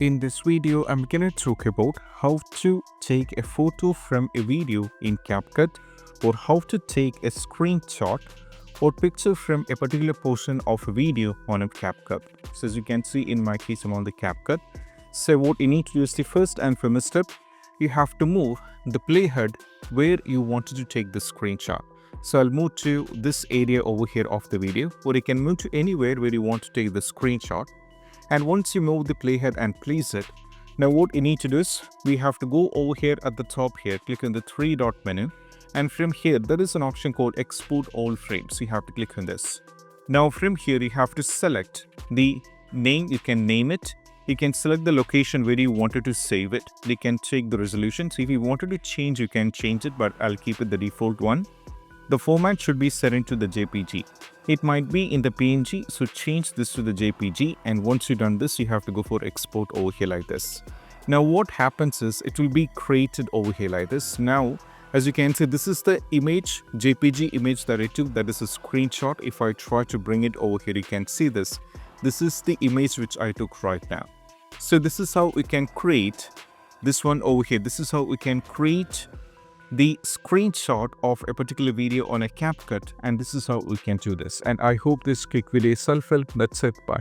In this video, I'm going to talk about how to take a photo from a video in CapCut, or how to take a screenshot or picture from a particular portion of a video on a CapCut. So as you can see in my case, I'm on the CapCut. So what you need to do is the first and foremost step, you have to move the playhead where you wanted to take the screenshot. So I'll move to this area over here of the video, or you can move to anywhere where you want to take the screenshot. And once you move the playhead and place it, now what you need to do is we have to go over here at the top here, click on the three dot menu, and from here there is an option called export all frames. You have to click on this. Now from here you have to select the name, you can name it, you can select the location where you wanted to save it, you can check the resolution. So if you wanted to change, you can change it, but I'll keep it the default one. The format should be set into the JPG. It might be in the PNG, so change this to the JPG, and once you've done this, you have to go for export over here like this. Now what happens is it will be created over here like this. Now as you can see, this is the image, JPG image that I took, that is a screenshot. If I try to bring it over here, you can see this. This is the image which I took right now. So this is how we can create this one over here. This is how we can create the screenshot of a particular video on a CapCut, and this is how we can do this. And I hope this quick video is helpful. That's it. Bye.